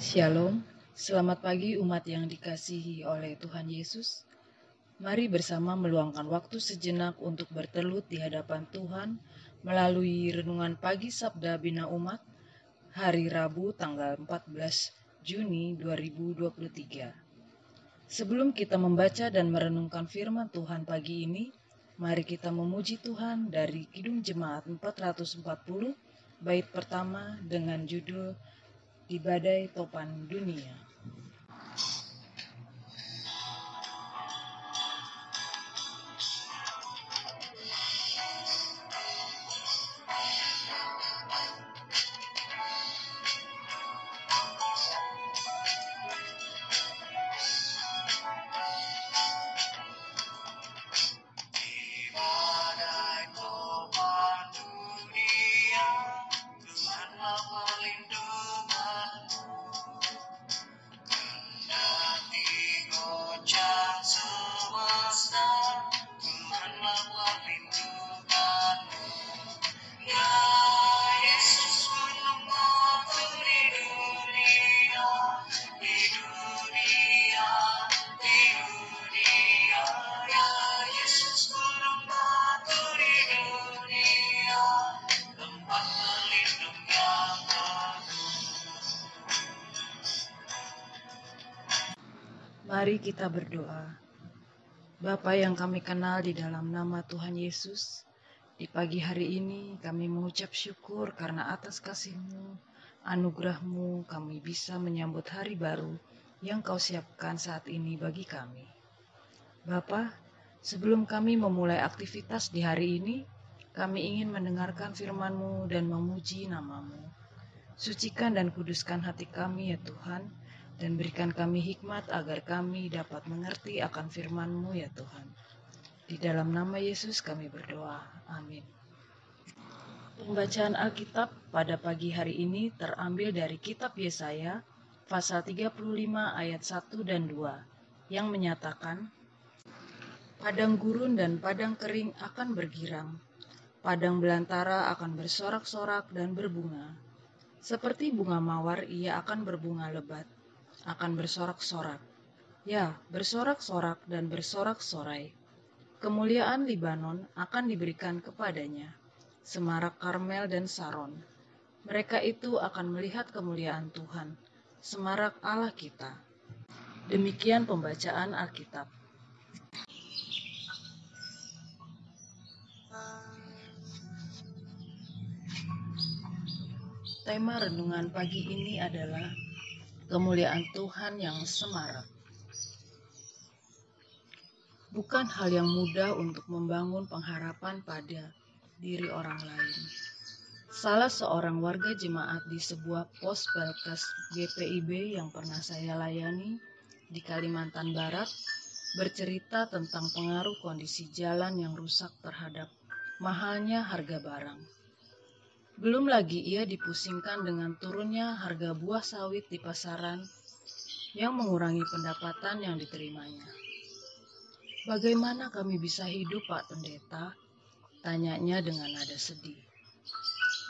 Shalom, selamat pagi umat yang dikasihi oleh Tuhan Yesus. Mari bersama meluangkan waktu sejenak untuk bertelut di hadapan Tuhan melalui renungan pagi Sabda Bina Umat hari Rabu tanggal 14 Juni 2023. Sebelum kita membaca dan merenungkan firman Tuhan pagi ini, mari kita memuji Tuhan dari Kidung Jemaat 440 bait pertama dengan judul Di Badai Topan Dunia. Mari kita berdoa. Bapa yang kami kenal di dalam nama Tuhan Yesus, di pagi hari ini kami mengucap syukur karena atas kasih-Mu, anugerah-Mu kami bisa menyambut hari baru yang Kau siapkan saat ini bagi kami. Bapa, sebelum kami memulai aktivitas di hari ini, kami ingin mendengarkan firman-Mu dan memuji nama-Mu. Sucikan dan kuduskan hati kami ya Tuhan, dan berikan kami hikmat agar kami dapat mengerti akan firman-Mu ya Tuhan. Di dalam nama Yesus kami berdoa. Amin. Pembacaan Alkitab pada pagi hari ini terambil dari kitab Yesaya, pasal 35 ayat 1 dan 2, yang menyatakan, Padang gurun dan padang kering akan bergirang, padang belantara akan bersorak-sorak dan berbunga. Seperti bunga mawar ia akan berbunga lebat, akan bersorak-sorak. Ya, bersorak-sorak dan bersorak-sorai. Kemuliaan Libanon akan diberikan kepadanya, semarak Karmel dan Saron. Mereka itu akan melihat kemuliaan Tuhan, semarak Allah kita. Demikian pembacaan Alkitab. Tema renungan pagi ini adalah kemuliaan Tuhan yang semarak. Bukan hal yang mudah untuk membangun pengharapan pada diri orang lain. Salah seorang warga jemaat di sebuah pos Pelkes GPIB yang pernah saya layani di Kalimantan Barat bercerita tentang pengaruh kondisi jalan yang rusak terhadap mahalnya harga barang. Belum lagi ia dipusingkan dengan turunnya harga buah sawit di pasaran yang mengurangi pendapatan yang diterimanya. Bagaimana kami bisa hidup, Pak Pendeta? Tanyanya dengan nada sedih.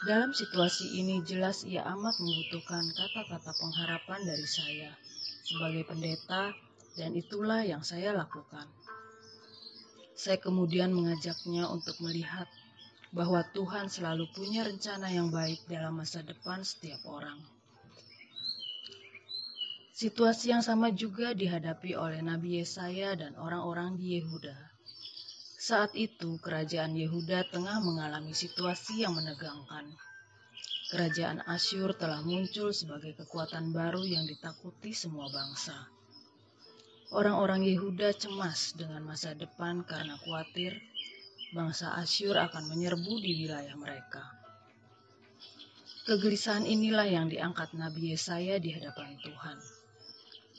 Dalam situasi ini jelas ia amat membutuhkan kata-kata pengharapan dari saya sebagai pendeta, dan itulah yang saya lakukan. Saya kemudian mengajaknya untuk melihat bahwa Tuhan selalu punya rencana yang baik dalam masa depan setiap orang. Situasi yang sama juga dihadapi oleh Nabi Yesaya dan orang-orang di Yehuda. Saat itu kerajaan Yehuda tengah mengalami situasi yang menegangkan. Kerajaan Asyur telah muncul sebagai kekuatan baru yang ditakuti semua bangsa. Orang-orang Yehuda cemas dengan masa depan karena khawatir bangsa Asyur akan menyerbu di wilayah mereka. Kegelisahan inilah yang diangkat Nabi Yesaya di hadapan Tuhan.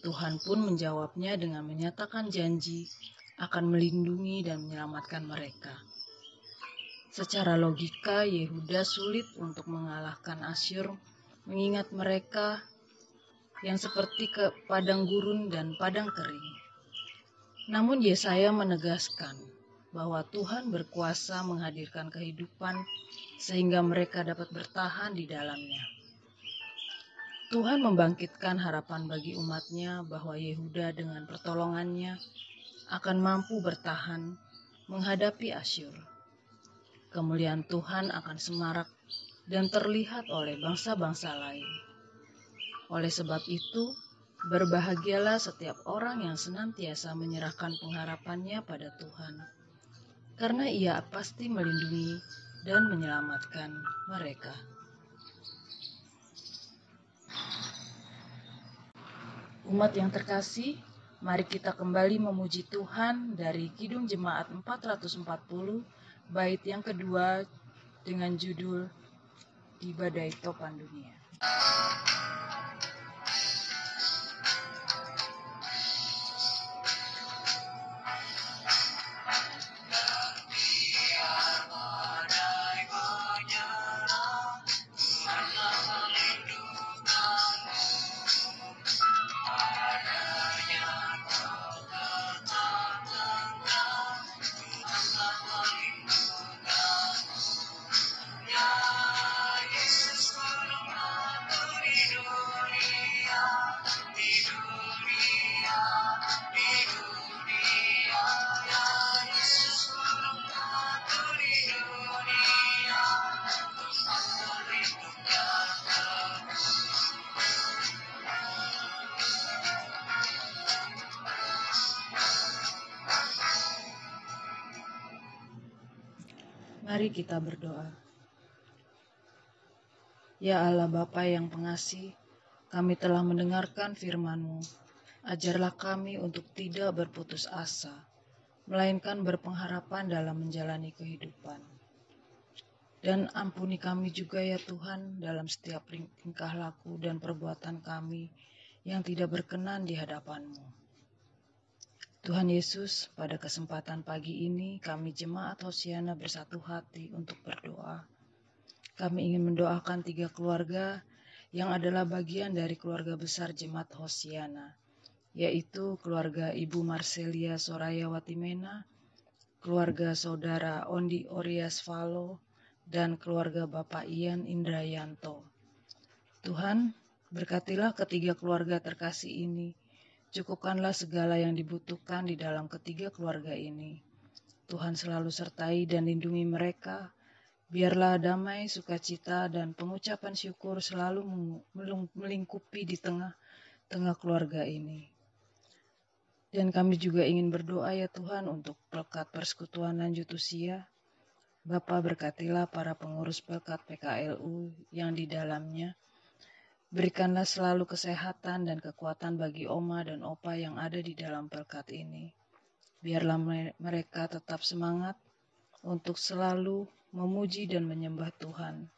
Tuhan pun menjawabnya dengan menyatakan janji akan melindungi dan menyelamatkan mereka. Secara logika, Yehuda sulit untuk mengalahkan Asyur, mengingat mereka yang seperti ke padang gurun dan padang kering. Namun Yesaya menegaskan bahwa Tuhan berkuasa menghadirkan kehidupan sehingga mereka dapat bertahan di dalamnya. Tuhan membangkitkan harapan bagi umatnya bahwa Yehuda dengan pertolongannya akan mampu bertahan menghadapi Asyur. Kemuliaan Tuhan akan semarak dan terlihat oleh bangsa-bangsa lain. Oleh sebab itu, berbahagialah setiap orang yang senantiasa menyerahkan pengharapannya pada Tuhan, karena Ia pasti melindungi dan menyelamatkan mereka. Umat yang terkasih, mari kita kembali memuji Tuhan dari Kidung Jemaat 440, bait yang kedua dengan judul Di Badai Topan Dunia. Mari kita berdoa. Ya Allah Bapa yang pengasih, kami telah mendengarkan firman-Mu. Ajarlah kami untuk tidak berputus asa, melainkan berpengharapan dalam menjalani kehidupan. Dan ampuni kami juga ya Tuhan dalam setiap tingkah laku dan perbuatan kami yang tidak berkenan di hadapan-Mu. Tuhan Yesus, pada kesempatan pagi ini kami Jemaat Hosiana bersatu hati untuk berdoa. Kami ingin mendoakan 3 keluarga yang adalah bagian dari keluarga besar Jemaat Hosiana, yaitu keluarga Ibu Marcelia Soraya Watimena, keluarga Saudara Ondi Orias Valo, dan keluarga Bapak Ian Indrayanto. Tuhan, berkatilah ketiga keluarga terkasih ini. Cukupkanlah segala yang dibutuhkan di dalam ketiga keluarga ini. Tuhan selalu sertai dan lindungi mereka. Biarlah damai, sukacita, dan pengucapan syukur selalu melingkupi di tengah-tengah keluarga ini. Dan kami juga ingin berdoa ya Tuhan untuk Pelkat Persekutuan Lanjut Usia. Bapa berkatilah para pengurus Pelkat PKLU yang di dalamnya. Berikanlah selalu kesehatan dan kekuatan bagi Oma dan Opa yang ada di dalam Pelkat ini. Biarlah mereka tetap semangat untuk selalu memuji dan menyembah Tuhan.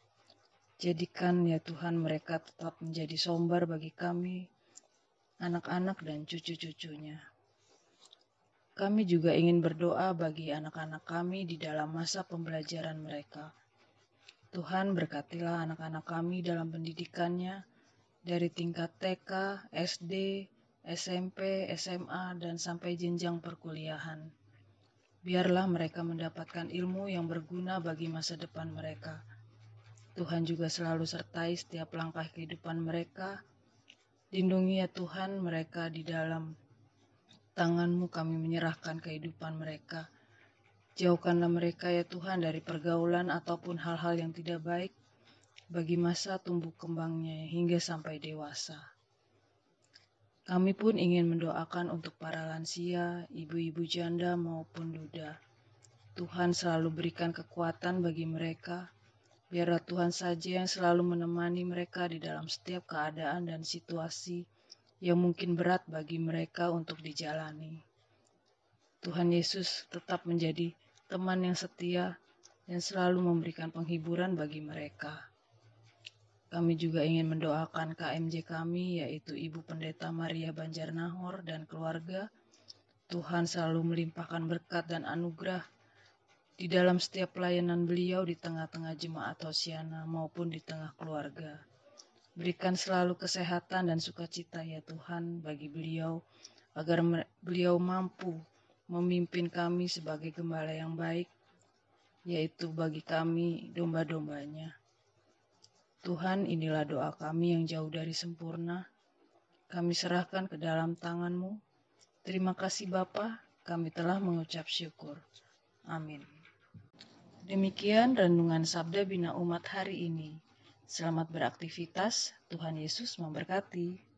Jadikan ya Tuhan mereka tetap menjadi sumber bagi kami, anak-anak dan cucu-cucunya. Kami juga ingin berdoa bagi anak-anak kami di dalam masa pembelajaran mereka. Tuhan berkatilah anak-anak kami dalam pendidikannya, dari tingkat TK, SD, SMP, SMA, dan sampai jenjang perkuliahan. Biarlah mereka mendapatkan ilmu yang berguna bagi masa depan mereka. Tuhan juga selalu sertai setiap langkah kehidupan mereka. Lindungi ya Tuhan mereka di dalam tangan-Mu kami menyerahkan kehidupan mereka. Jauhkanlah mereka ya Tuhan dari pergaulan ataupun hal-hal yang tidak baik bagi masa tumbuh kembangnya hingga sampai dewasa. Kami pun ingin mendoakan untuk para lansia, ibu-ibu janda maupun duda. Tuhan selalu berikan kekuatan bagi mereka. Biarlah Tuhan saja yang selalu menemani mereka di dalam setiap keadaan dan situasi yang mungkin berat bagi mereka untuk dijalani. Tuhan Yesus tetap menjadi teman yang setia dan selalu memberikan penghiburan bagi mereka. Kami juga ingin mendoakan KMJ kami, yaitu Ibu Pendeta Maria Banjarnahor dan keluarga. Tuhan selalu melimpahkan berkat dan anugerah di dalam setiap pelayanan beliau di tengah-tengah Jemaat Hosiana maupun di tengah keluarga. Berikan selalu kesehatan dan sukacita ya Tuhan bagi beliau, agar beliau mampu memimpin kami sebagai gembala yang baik, yaitu bagi kami domba-dombanya. Tuhan, inilah doa kami yang jauh dari sempurna. Kami serahkan ke dalam tangan-Mu. Terima kasih Bapa, kami telah mengucap syukur. Amin. Demikian renungan Sabda Bina Umat hari ini. Selamat beraktivitas, Tuhan Yesus memberkati.